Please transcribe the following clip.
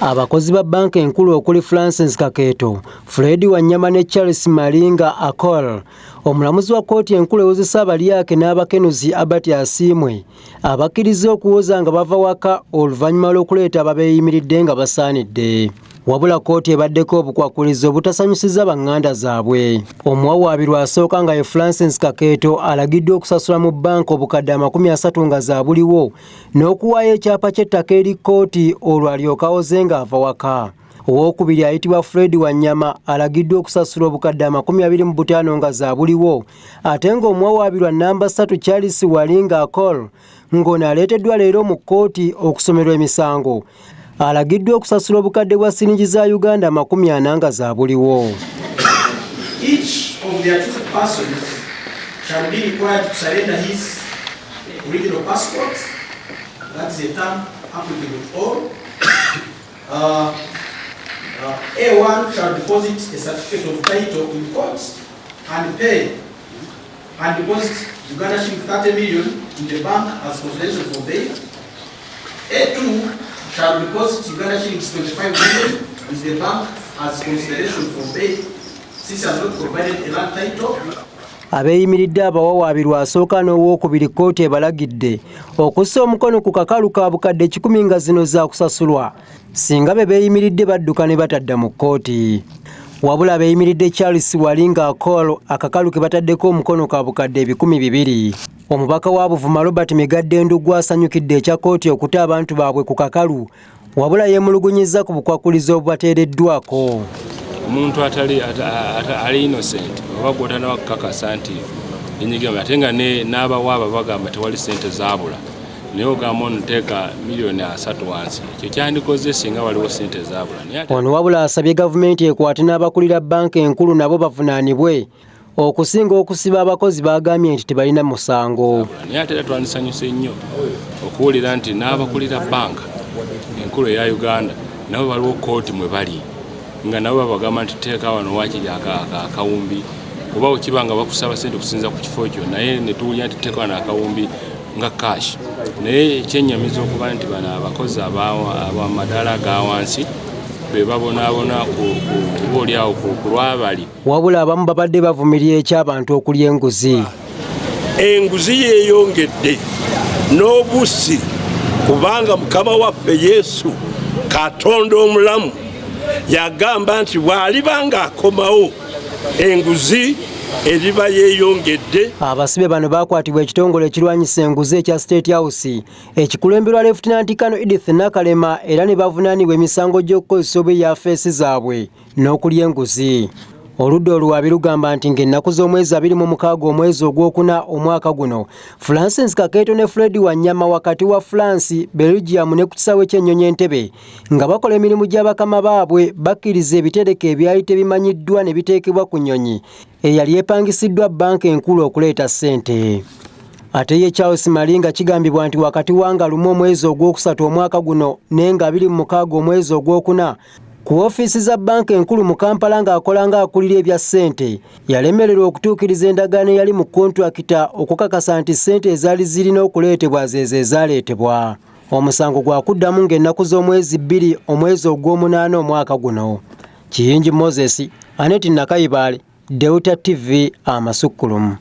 Abakozi ba banka enkulu okuli Francis Kakeeto, Fred Wanyama ne Charles Malinga Akol, omulamuzi wa kkooti enkulu ewozesa abalyake n'abakenuzi Albert Asiimwe, abakkiriza okuwoza nga bava waka oluvannyuma lw'okuleeta ababeeyimiridde nga basaanidde. Wabula kkooti ebaddeko obukwakulizo obutasanyusiza baŋŋanda zaabwe. Omuwawaabirwa asooka nga ye Francis Kakeeto alagiddwa okusasula mu banka obukadde 30 nga zaabuliwo n'okuwaayo ekyapa ky'ettaka eri kkooti olwo alyoke awoze ng'ava waka. Owookubiri ayitibwa Fred Wanyama alagiddwa okusasula obukadde 25 nga zaabuliwo, ate ng'omuwawaabirwa namba 3 Charles Walinga Akol ng'ono aleeteddwa leero mu kkooti okusomerwa emisango, alagiddwa okusasula obukadde bwa siringi za Uganda 40 nga zaabuliwo. Each of the accused persons shall be required to surrender his original passport, that is a term applicable to all. A1 shall deposit a certificate of title in court and deposit Uganda shilling 30 million in the bank as consideration for bail. A2 shall deposit Uganda shillings 25 million in the bank as consideration for bail, since has not provided a land title. Abeeyimiridde abawawaabirwa asooka n'owookubiri kkooti ebalagidde okussa omukono ku kakalu ka bukadde 10 nga zino za kusasulwa singa be beeyimiridde badduka ne batadda mu kkooti. Wabula abeeyimiridde Charles Walinga Akol akakalu ke bataddeko omukono ka bukadde 200,000. Omubaka wa Buvuma Robert Migadde Ndugwa asanyukidde ekya kkooti okuta abantu baabwe ku kakalu, wabula yeemulugunyizza ku bukwakulizo obubateereddwako. Omuntu ali innocent oba gwotana wakakasa nti enyigamba ate nga n'abawaaba bagamba tewali ssente zaabula, naye ogamba onoteeka miliyoni 3 wansi, ekyo kyandikoze singa waliwo ssente zaabula. Ono wabula asabye gavumenti ekwate n'abakulira banka enkulu nabo bavunaanibwe okusinga okusiba abakozi bagambye nti tebalina musango. Naye ate era twandisanyuse nnyo okuwulira nti n'abakulira banka enkulu eya Uganda nabo baliwo kkooti mwe bali, nga nabo babagamba nti teeka wano wakiri akawumbi, oba okiba nga bakusaba ssente okusinza ku kifo ekyo, naye ne tuwulira nti teeka wano akawumbi nga cash. Naye ekyennyamiza okuba nti bano abakozi ab'amadaala ga wansi be babonaabona kuboolyawo ku lwabali. Wabula abamu babadde bavumirira eky'abantu okulya enguzi. Enguzi yeeyongedde n'obussi kubanga Mukama waffe Yesu Katonda omulamu yagamba nti bw'alibanga akomawo enguzi eriba yeeyongedde. Abasibe bano baakwatibwa ekitongole ekirwanyisa enguzi ekya State House ekikulemberwa Lieutenant Colonel Edith Nakalema era ne bavunaanibwa emisango gy'okukozesa obuyaafeesi zaabwe n'okulya enguzi. Oludda oluwaabi lugamba nti ng'ennaku z'omwezi 26 omwezi ogwokuna omwaka guno, Francis Kakeeto ne Fred Wanyama wakati wa France, Belgium ne ku kisaawe ky'ennyonyi Entebbe nga bakola emirimu gy'abakama baabwe bakkiriza ebitereke ebyali tebimanyiddwa ne biteekebwa ku nnyonyi eyali epangisiddwa banka enkulu okuleeta ssente. Ate ye Charles Malinga kigambibwa nti wakati wanga 1 omwezi ogwokusatu omwaka guno nenga 26 omwezi ogwokuna ku ofiisi za banka enkulu mu Kampala ng'akola ng'akulira ebya ssente, yalemererwa okutuukiriza endagaano eyali mu kontrakita okukakasa nti ssente ezaali zirina okuleetebwa zezo ezaaleetebwa. Omusango gwakuddamu ng'ennaku z'omwezi 2 omwezi ogw'omunaana omwaka guno. Kiyingi Moses, Annette Nakayibaale, Delta TV Amasukkulumu.